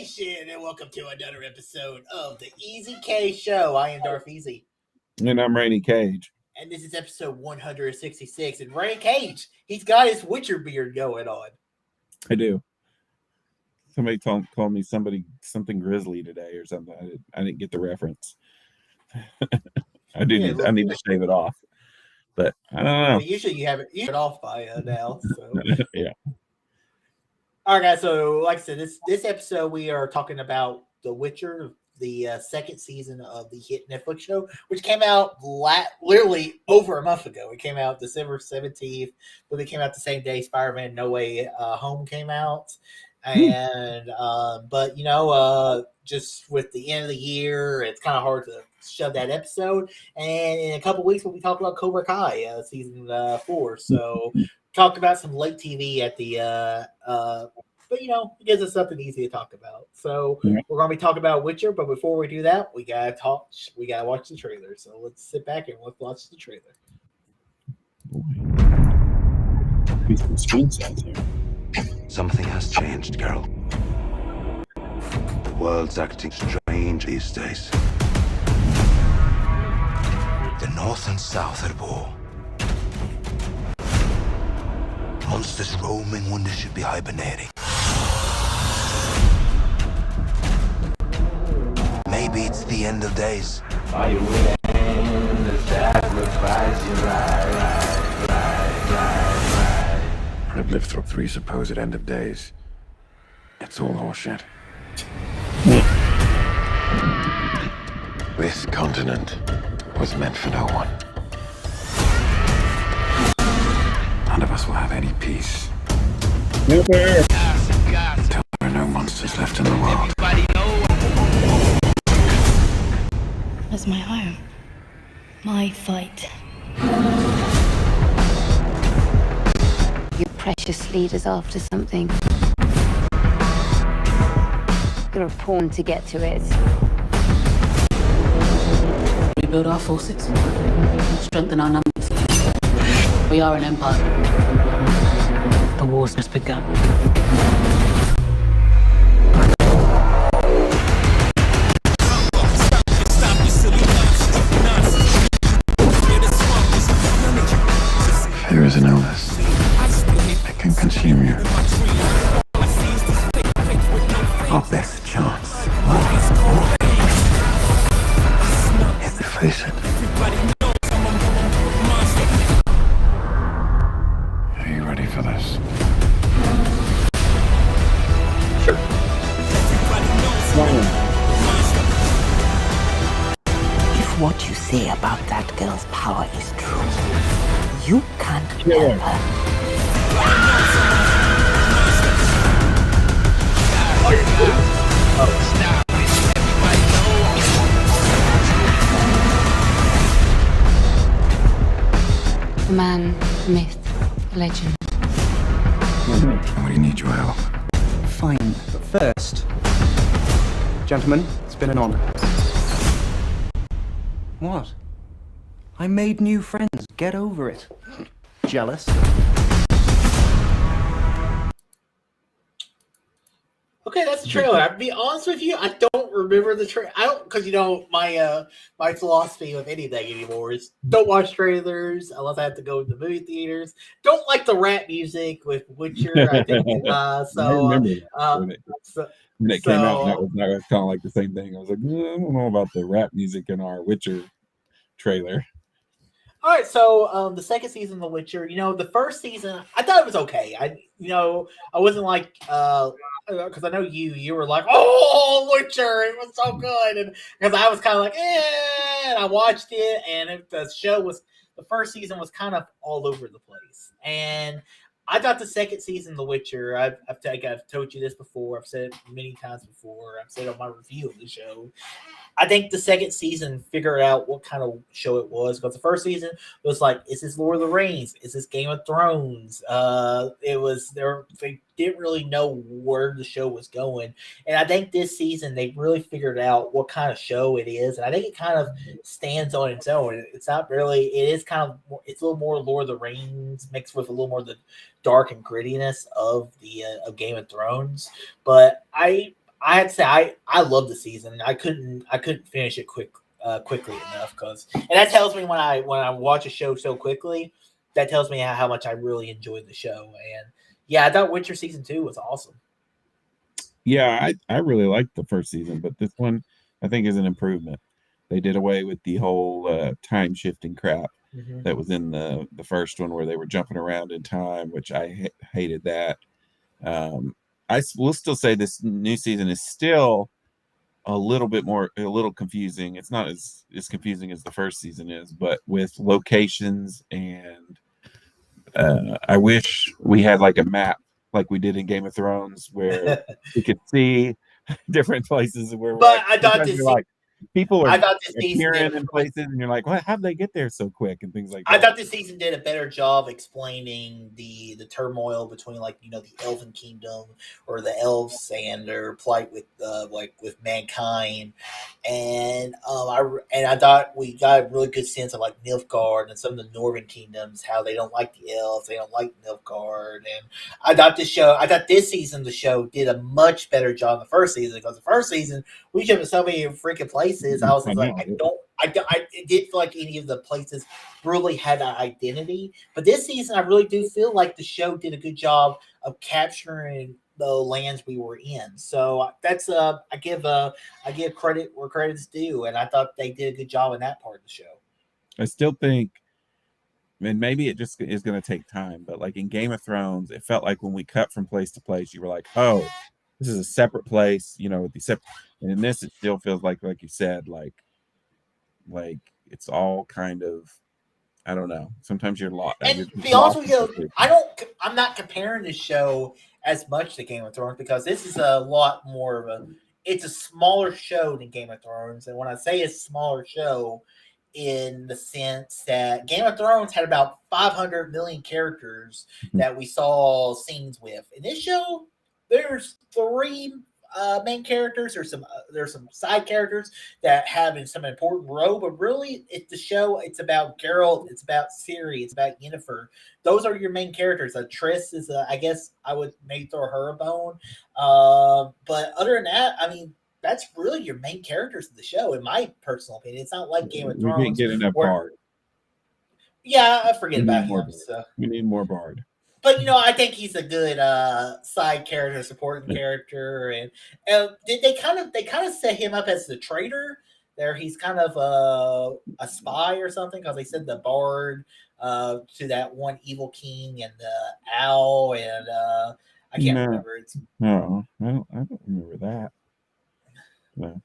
Nation, and welcome to another episode of the Easy K Show. I am Darth Easy. And I'm Rainy Cage. And this is episode 166. And Rainy Cage, he's got his Witcher beard going on. I do. Somebody called me something grizzly today or something. I didn't get the reference. I need to shave it off. But I don't know. Usually you have it off by now. So. Yeah. All right, guys. So, like I said, this episode we are talking about The Witcher, the second season of the hit Netflix show, which came out literally over a month ago. It came out December 17th, but it came out the same day Spider-Man No Way Home came out. And but just with the end of the year, it's kind of hard to shove that episode. And in a couple weeks, we'll be talking about Cobra Kai season 4. So talk about some late TV at the but it gives us something easy to talk about. So we're gonna be talking about Witcher, but before we do that, we gotta watch the trailer. So let's sit back and let's watch the trailer. Some screen size here. Something has changed, girl. The world's acting strange these days. The North and South at war. Monsters roaming when they should be hibernating. Maybe it's the end of days. Are you willing to sacrifice your right? I've lived through 3 supposed end of days. It's all horseshit. This continent was meant for no one. None of us will have any peace. Until there are no monsters left in the world. That's my home. My fight. Your precious leader's after something. You're a pawn to get to it. Rebuild our forces. Strengthen our numbers. We are an empire. The war's just begun. Fear is an illness. It can consume you. Our best chance is to face it. Are you ready for this? Sure. If what you say about that girl's power is true, you can't kill her. The man, the myth, the legend. We need your help. Fine, but first, gentlemen, it's been an honor. What? I made new friends. Get over it. Jealous? Okay, that's the trailer. I'll be honest with you, I don't remember the trailer. I don't, because my philosophy of anything anymore is don't watch trailers unless I have to go to the movie theaters. Don't like the rap music with Witcher. I think I remember that when it came out. That was kind of like the same thing. I was like, I don't know about the rap music in our Witcher trailer. All right, so the second season of The Witcher, the first season, I thought it was okay. I wasn't like, because I know you were like, oh, Witcher, it was so good, and because I was kind of like, and I watched it, and the first season was kind of all over the place, and I thought the second season of The Witcher, I've told you this before, I've said it many times before, I've said it on my review of the show. I think the second season figured out what kind of show it was, because the first season was like, is this Lord of the Rings? Is this Game of Thrones? They didn't really know where the show was going. And I think this season they really figured out what kind of show it is. And I think it kind of stands on its own. It's not really, it's a little more Lord of the Rings mixed with a little more of the dark and grittiness of the of Game of Thrones. But I I had to say I love the season. I couldn't finish it quickly enough and that tells me when I watch a show so quickly, that tells me how much I really enjoyed the show. And yeah, I thought Witcher season 2 was awesome. Yeah, I really liked the first season, but this one I think is an improvement. They did away with the whole time shifting crap that was in the first one, where they were jumping around in time, which I hated that. I will still say this new season is still a little confusing. It's not as confusing as the first season is, but with locations, and I wish we had like a map like we did in Game of Thrones, where we could see different places where I thought this people are appearing in places, and you're like, how'd they get there so quick, and things like that. I thought this season did a better job explaining the turmoil between, like, the Elven Kingdom or the elves and their plight with with mankind, and I thought we got a really good sense of like Nilfgaard and some of the Northern kingdoms, how they don't like the elves, they don't like Nilfgaard, and I thought this season the show did a much better job than the first season, because the first season we jumped to so many freaking places. I was like, it didn't feel like any of the places really had an identity. But this season, I really do feel like the show did a good job of capturing the lands we were in. So that's I give credit where credit's due, and I thought they did a good job in that part of the show. I still think, and maybe it just is going to take time, but like in Game of Thrones, it felt like when we cut from place to place, you were like, oh, this is a separate place, with the separate. And in this, it still feels like you said, like it's all kind of, I don't know. Sometimes you're lost. And to be honest with you, I'm not comparing this show as much to Game of Thrones, because this is a lot more of it's a smaller show than Game of Thrones. And when I say it's a smaller show, in the sense that Game of Thrones had about 500 million characters that we saw scenes with. In this show, there's 3 main characters. There's some side characters that have some important role, but really, it's about Geralt, it's about Ciri, it's about Yennefer. Those are your main characters. Triss is, I guess I would maybe throw her a bone. But other than that, I mean, that's really your main characters of the show, in my personal opinion. It's not like Game of Thrones. We didn't get enough Bard. Yeah, I forget about him. We need more Bard. But I think he's a good side character, supporting character, and they kind of set him up as the traitor. There, he's kind of a spy or something, because they said the Bard to that one evil king and the owl, and I can't remember. No, I don't remember that. No,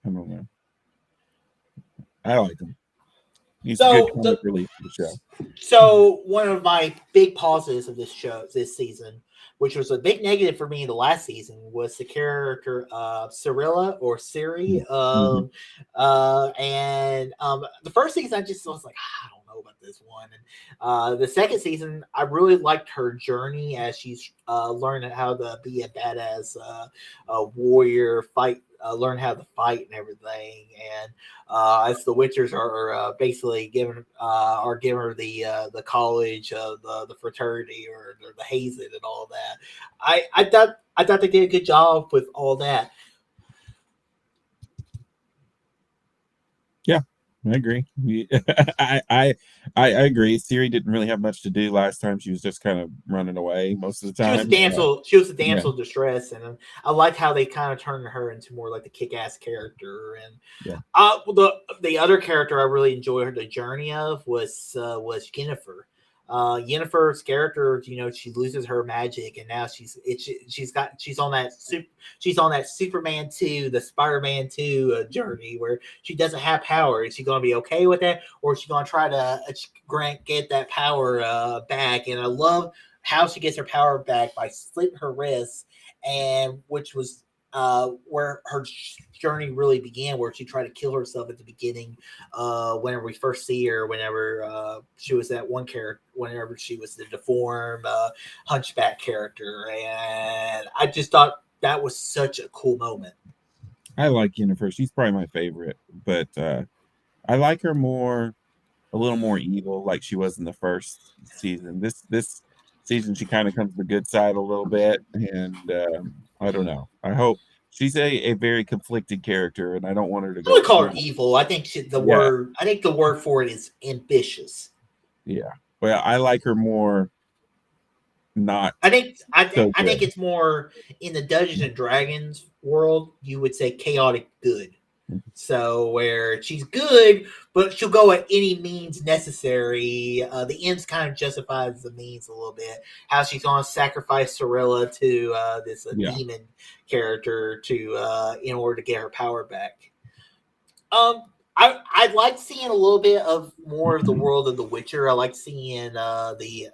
I don't know. I like him. He's a good comic relief for the show. So one of my big positives of this season, which was a big negative for me the last season, was the character of Cirilla or Ciri. And the first season I just was like, I don't know about this one. And the second season, I really liked her journey as she's learning how to be a badass warrior, learn how to fight and everything. And as the Witchers are basically giving her the college, the fraternity, or the hazing and all that. I thought they did a good job with all that. Yeah, I agree. I agree. Ciri didn't really have much to do last time. She was just kind of running away most of the time. She was a damsel in distress, and I like how they kind of turned her into more like the kick-ass character. And the other character I really enjoyed the journey of was Yennefer. Yennefer's character, she loses her magic, and now she's on that Superman 2, the Spider-Man 2 journey, where she doesn't have power. Is she going to be okay with that, or is she going to try to get that power back? And I love how she gets her power back by slitting her wrists, and which was where her journey really began, where she tried to kill herself at the beginning, whenever we first see her, whenever she was that one character, whenever she was the deformed hunchback character. And I just thought that was such a cool moment. I like Yennefer. She's probably my favorite, but I like her a little more evil, like she was in the first season. This season, she kind of comes to the good side a little bit, and I don't know. I hope she's a very conflicted character, and I don't want her to I go. would call her evil. I think the word. I think the word for it is ambitious. Yeah. Well, I like her more. Not. I think it's more in the Dungeons and Dragons world. You would say chaotic good. So where she's good, but she'll go at any means necessary. The ends kind of justifies the means a little bit. How she's going to sacrifice Sorella to this demon character in order to get her power back. I'd like seeing a little bit of more of the world of The Witcher. I like seeing the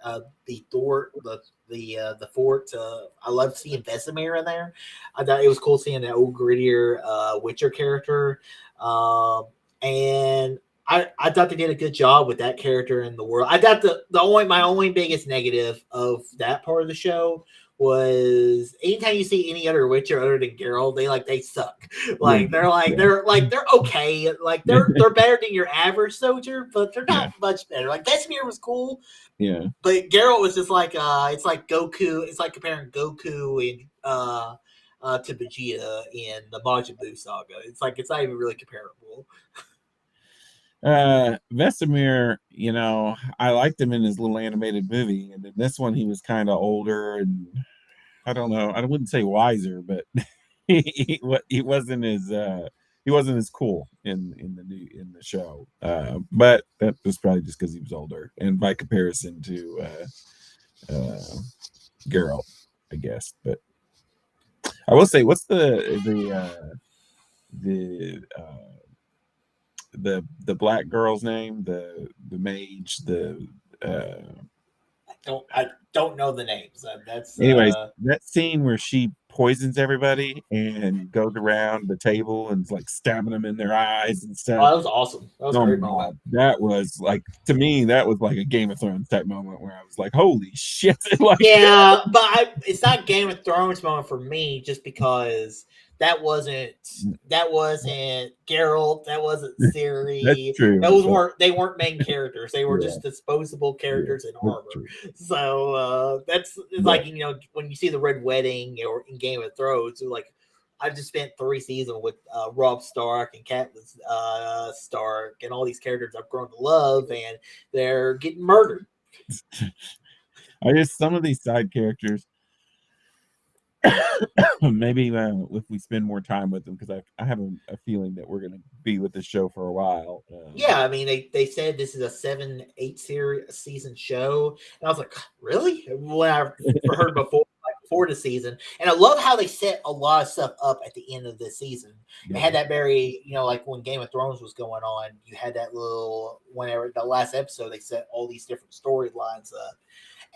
fort. I love seeing Vesemir in there. I thought it was cool seeing that old grittier Witcher character. And I thought they did a good job with that character in the world. I thought my only biggest negative of that part of the show was anytime you see any other Witcher other than Geralt, they suck. They're okay. Like they're better than your average soldier, but they're not much better. Like Vesemir was cool. Yeah. But Geralt was just like it's like Goku. It's like comparing Goku and to Vegeta in the Majin Buu saga. It's not even really comparable. Vesemir, I liked him in his little animated movie, and in this one he was kind of older, and I don't know, I wouldn't say wiser, but he wasn't as cool in the show. But that was probably just because he was older, and by comparison to Geralt, I guess. But I will say, what's the black girl's name, the mage, I don't know the names. That's anyways, that scene where she poisons everybody and goes around the table and like stabbing them in their eyes and stuff. Oh, that was awesome. That was a great moment. That was like, to me, that was like a Game of Thrones type moment where I was like, holy shit. Yeah, but it's not Game of Thrones moment for me just because that wasn't Geralt, that wasn't Ciri. That's true. They weren't main characters. They were just disposable characters in armor. So it's like when you see the Red Wedding or in Game of Thrones, like I just spent 3 seasons with Robb Stark and Catelyn Stark and all these characters I've grown to love, and they're getting murdered. I guess some of these side characters. Maybe if we spend more time with them, because I have a feeling that we're going to be with this show for a while. Yeah, I mean, they said this is a 7-8 season show, and I was like, really? When I heard before the season, and I love how they set a lot of stuff up at the end of the season. They had that very, like when Game of Thrones was going on, you had that little whenever the last episode they set all these different storylines up.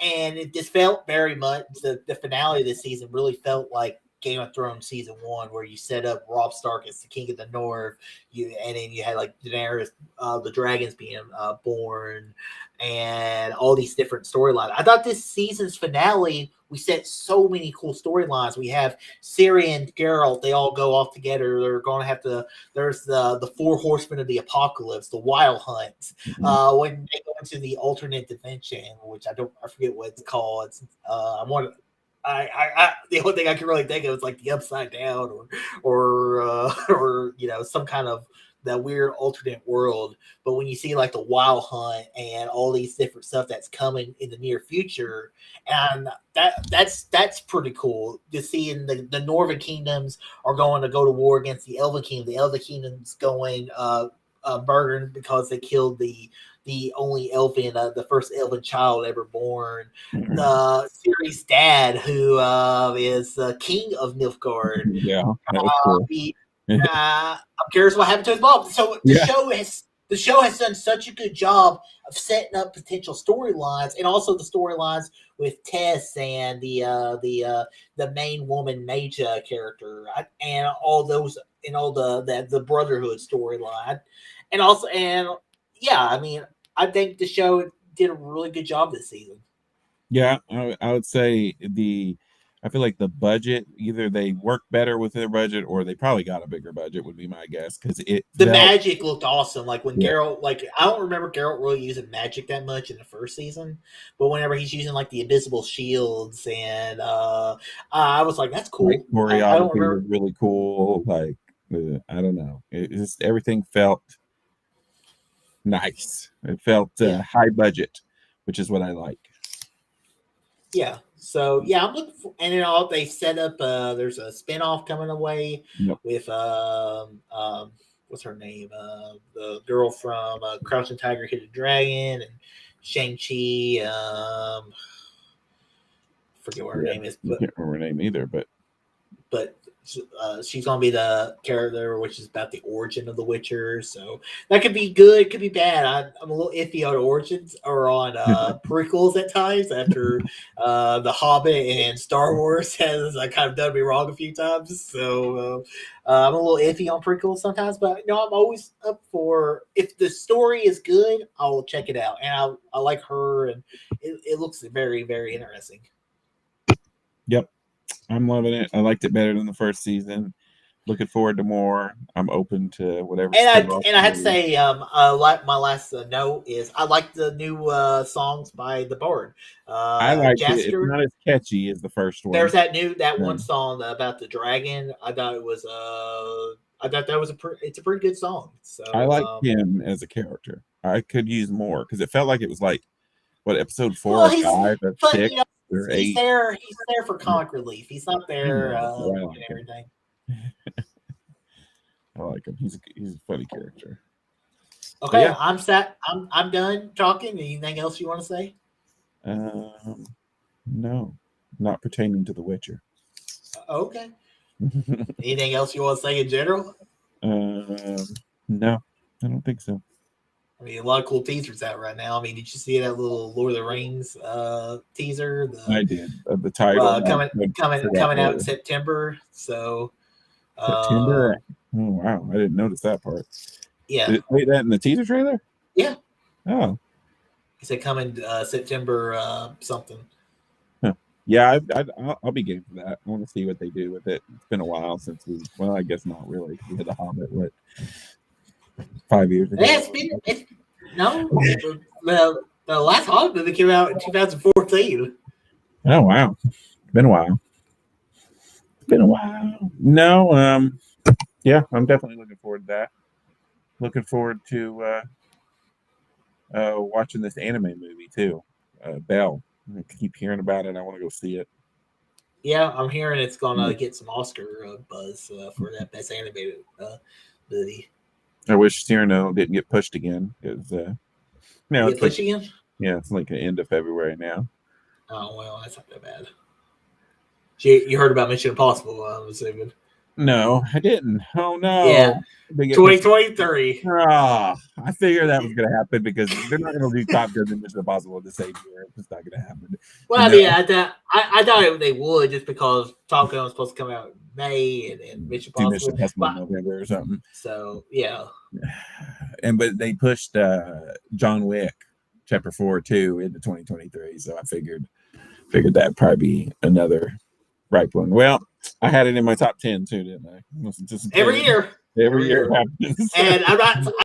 And it just felt very much the finale of this season really felt like Game of Thrones season 1, where you set up Robb Stark as the King of the North, and then you had like Daenerys, the dragons being born, and all these different storylines. I thought this season's finale, we set so many cool storylines. We have Ciri and Geralt; they all go off together. They're going to have to. There's the 4 horsemen of the apocalypse, the Wild Hunt. When they go into the alternate dimension, which I forget what it's called. It's, the only thing I can really think of is like the Upside Down or some kind of that weird alternate world. But when you see like the Wild Hunt and all these different stuff that's coming in the near future, and that's pretty cool to see. In the Northern kingdoms are going to go to war against the Elven Kingdom. The Elven Kingdom's going murdering because they killed the only elven, the first elven child ever born. Ciri's dad, who is king of Nilfgaard. Yeah, that was cool. I'm curious what happened to his mom. So the show has done such a good job of setting up potential storylines, and also the storylines with Tess and the main woman Maja character, and all those, and all the Brotherhood storyline, I mean, I think the show did a really good job this season. Yeah, I would say I feel like the budget, either they work better with their budget or they probably got a bigger budget, would be my guess. Because the felt, magic looked awesome. Like when Yeah. Geralt, like I don't remember Geralt really using magic that much in the first season, but whenever he's using like the invisible shields and I was like, that's cool. like, I don't choreography remember. was really cool. Like, I don't know. It just everything felt nice. It felt Yeah. high budget, which is what I like. Yeah. So yeah, I'm looking for, and then they set up. There's a spinoff coming away Yep. with what's her name? The girl from Crouching Tiger, Hidden Dragon, and Shang-Chi. Forget what her name is, I can't remember her name either, but she's gonna be the character, which is about the origin of the Witcher. So that could be good, it could be bad. I'm a little iffy on origins or on prequels at times. After The Hobbit and Star Wars has kind of done me wrong a few times, so I'm a little iffy on prequels sometimes. But I'm always up for, if the story is good, I'll check it out, and I like her, and it looks very, very interesting. Yep. I'm loving it. I liked it better than the first season. Looking forward to more. I'm open to whatever. And I have to say, like my last note is I like the new songs by the Bard. I like it. It's Jasker. not as catchy as the first one. There's that one song about the dragon. I thought it was that was it's a pretty good song. So I like him as a character. I could use more because it felt like it was like episode 4 or 5 or 6 or 8. He's there for comic relief. He's not there like and everything. I like him. He's a funny character. Okay, yeah. I'm done talking. Anything else you want to say? No, not pertaining to The Witcher. Okay. Anything else you want to say in general? No, I don't think so. I mean, a lot of cool teasers out right now. I mean, did you see that little Lord of the Rings teaser? I did. The title coming out in September. So September. Oh wow, I didn't notice that part. Yeah. Did it play that in the teaser trailer? Yeah. Oh. He said coming September something. Huh. Yeah, I'll be game for that. I want to see what they do with it. It's been a while since I guess not really. We had The Hobbit, 5 years ago. The last Hobbit movie came out in 2014. Oh wow, been a while. No, yeah, I'm definitely looking forward to that. Looking forward to watching this anime movie too. Belle. I keep hearing about it. I want to go see it. Yeah, I'm hearing it's gonna get some Oscar buzz for that best animated movie. I wish Cyrano didn't get pushed again because Get pushed again? Yeah, it's like the end of February now. Oh well, that's not that bad. You heard about Mission Impossible? I'm assuming. No, I didn't. Oh no. Yeah. 2023. I figured that was going to happen because they're not going to do Top Gun and Mission Impossible the same year. It's just not going to happen. Well, yeah, I thought they would just because Top Gun was supposed to come out in May and Mission Impossible in November or something. So yeah. But they pushed John Wick Chapter 4 too into 2023. So I figured that'd probably be another right one. Well, I had it in my top 10 too, didn't I? Every year it happens. And I'm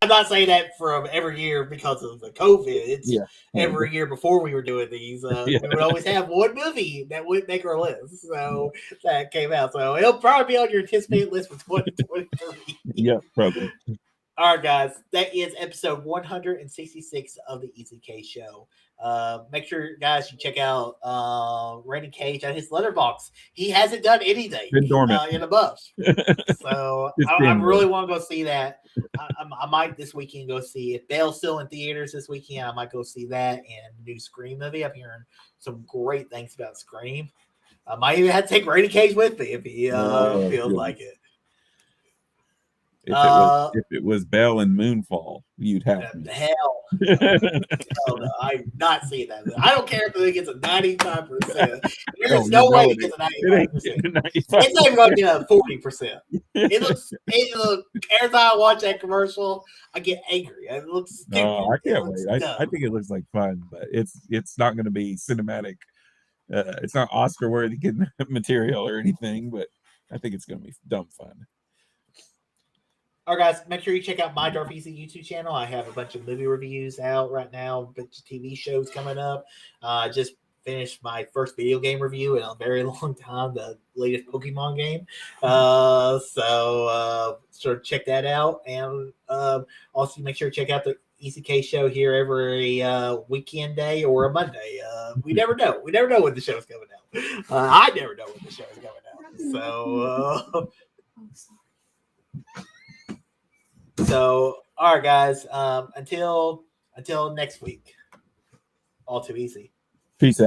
not saying that from every year because of the COVID. It's every year before we were doing these. We would always have one movie that would make our list. So that came out. So it'll probably be on your anticipated list for 2023. Yeah, probably. All right, guys, that is episode 166 of the EZK Show. Make sure, guys, you check out Randy Cage on his Letterboxd. He hasn't done anything been dormant in a month, so I really want to go see that. I might this weekend go see if Belle's still in theaters this weekend. I might go see that and the new Scream movie. I'm hearing some great things about Scream. I might even have to take Randy Cage with me if he feels like it. If it was Belle and Moonfall, you'd have me. Hell, no, I'm not seeing that. I don't care if it gets a 95%. There's no way it gets a 95%. It's not even going to get a 40%. It looks. Every time I watch that commercial, I get angry. It looks stupid. I can't wait. I think it looks like fun, but it's not going to be cinematic It's not Oscar worthy material or anything, but I think it's going to be dumb fun. All right, guys, make sure you check out my Darth Easy YouTube channel. I have a bunch of movie reviews out right now, a bunch of TV shows coming up. Just finished my first video game review in a very long time, the latest Pokemon game. So check that out. And also make sure to check out the ECK show here every weekend day or a Monday. We never know. We never know when the show's coming out. I never know when the show's coming out. So, all right, guys. Until next week. All too easy. Peace out.